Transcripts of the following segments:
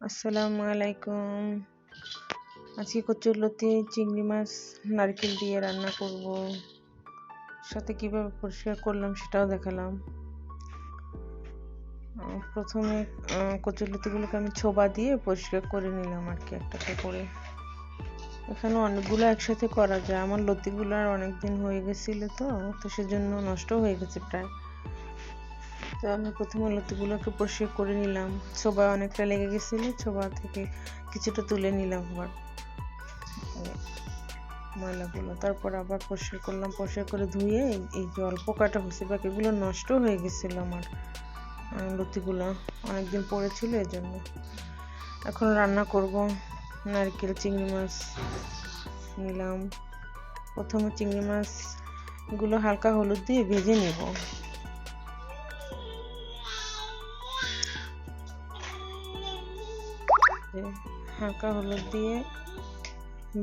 আসসালামু আলাইকুম। আজকে কচুরলতি চিংড়ি মাছ নারকেল দিয়ে রান্না করব। সাথে কিভাবে পরিষ্কার করলাম সেটাও দেখালাম। প্রথমে কচুরলতিগুলোকে আমি ছোবা দিয়ে পরিষ্কার করে নিলাম আর কি, একটা করে। এখানে অনেকগুলো একসাথে করা যায়। আমার লতিগুলো আর অনেকদিন হয়ে গেছিল, তো সেজন্য নষ্ট হয়ে গেছে প্রায়। তো আমি প্রথমে লতিগুলোকে পরিষ্কার করে নিলাম। ছোবা অনেকটা লেগে গেছিলো, ছোবা থেকে কিছুটা তুলে নিলাম আবার ময়লাগুলো। তারপর আবার পরিষ্কার করলাম, পরিষ্কার করে ধুয়ে এই যে অল্প কাটা হয়েছে, বাকিগুলো নষ্ট হয়ে গেছিলো আমার লতিগুলো, অনেকদিন পড়েছিল এই জন্য। এখন রান্না করব। নারকেল চিংড়ি মাছ নিলাম। প্রথমে চিংড়ি মাছগুলো হালকা হলুদ দিয়ে ভেজে নেব। হালকা হলুদ দিয়ে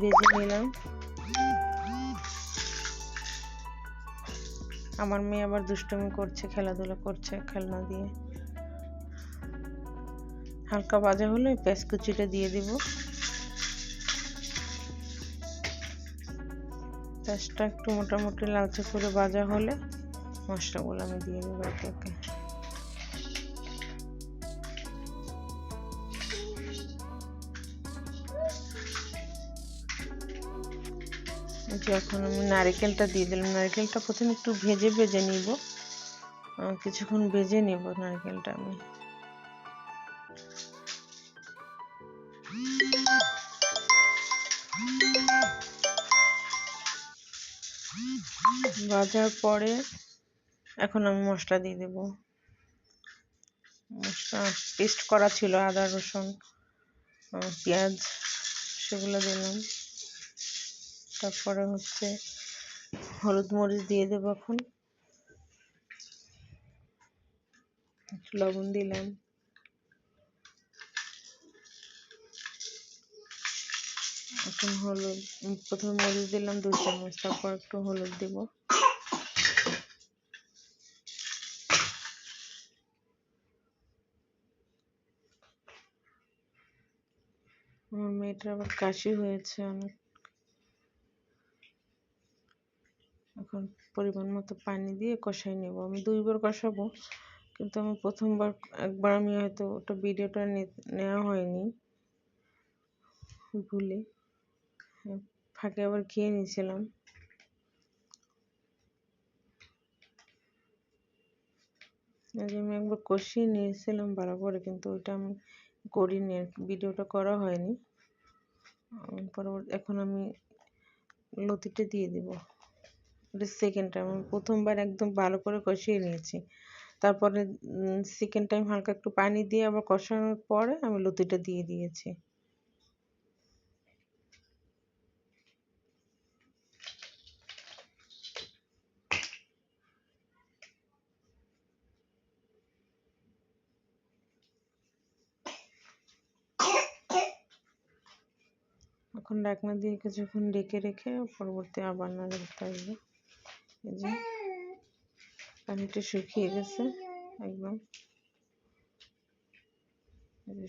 ভেজে নিলাম। আমার মেয়ে আবার দুষ্টুমি করছে, খেলাধুলা করছে খেলনা দিয়ে। হালকা ভাজা হলে পেঁয়াজ কুচিটা দিয়ে দিব। পেঁয়াজটা একটু মোটামুটি লালচে করে ভাজা হলে মশলাগুলো আমি দিয়ে দেবো একে একে। এখন আমি নারকেলটা দিয়ে দিলাম। নারকেলটা প্রথমে একটু ভেজে নিব, কিছুক্ষণ ভেজে নিব নারকেলটা আমি। ভাজার পরে এখন আমি মশলা দিয়ে দেব। মশলা পেস্ট করা ছিল, আদা রসুন পেঁয়াজ, সেগুলো দিলাম। তারপরে হলুদ মরিচ দিয়ে দেবো। এখন একটু লবণ দিলাম। এখন হলুদ, প্রথমে মরিচ দিলাম 2 চামচ, তারপর একটু হলুদ দেব। আমার মেয়েটার আবার কাশি হয়েছে অনেক। এখন পরিমাণ মতো পানি দিয়ে কষাই নেব। আমি 2 বার কষাবো, কিন্তু আমি প্রথমবার একবার আমি হয়তো ওটা ভিডিওটা নেওয়া হয়নি, ভুলে ফাঁকে আবার খেয়ে নিয়েছিলাম। আমি একবার কষিয়ে নিয়েছিলাম ভালো করে, কিন্তু ওইটা আমি করিনি, ভিডিওটা করা হয়নি। এখন আমি লতিটা দিয়ে দিব। এটা সেকেন্ড টাইম। আমি প্রথমবার একদম ভালো করে কষিয়ে নিয়েছি, তারপরে সেকেন্ড টাইম হালকা একটু পানি দিয়ে আবার কষানোর পরে আমি লতিটা দিয়ে দিয়েছি। এখন ঢাকনা দিয়ে কিছুক্ষণ ঢেকে রেখে পরবর্তী আবার নাড়া দিতে হবে। এই যে পানিটা শুকিয়ে গেছে, একদম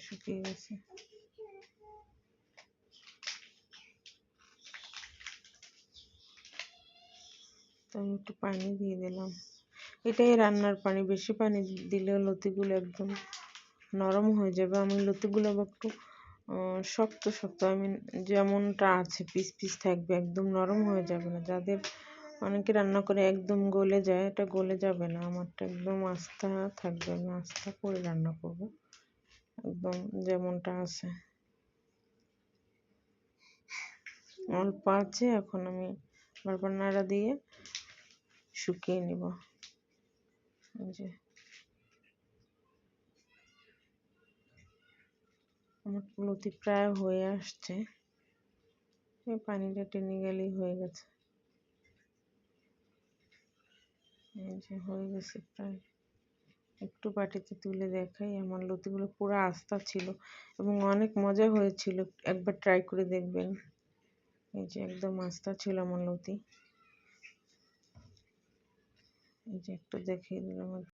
শুকিয়ে গেছে। তো আমি একটু পানি দিয়ে দিলাম। এটাই রান্নার পানি। বেশি পানি দিলে লতিগুলো একদম নরম হয়ে যাবে। আমি লতিগুলো আবার একটু শক্ত শক্ত, আমি যেমনটা আছে পিস পিস থাকবে, একদম নরম হয়ে যাবে না। যাদের অনেকে রান্না করে একদম গলে যায়, এটা গলে যাবে না। আমারটা একদম আস্থা থাকবে, আমি আস্থা করে রান্না করব, একদম যেমনটা আছে অল্প আছে। এখন আমি বারবার নাড়া দিয়ে শুকিয়ে নিব। যে আমার লতি প্রায় হয়ে আসছে, পানিটা টেনে গেলেই হয়ে গেছে। এই যে হয়ে গেছে প্রায়। একটু বাটিতে তুলে দেখাই। আমার লতিগুলো পুরো আস্তা ছিল এবং অনেক মজা হয়েছিল, একবার ট্রাই করে দেখবেন। এই যে একদম আস্তা ছিল আমার লতি। এই যে একটু দেখিয়ে দিলাম।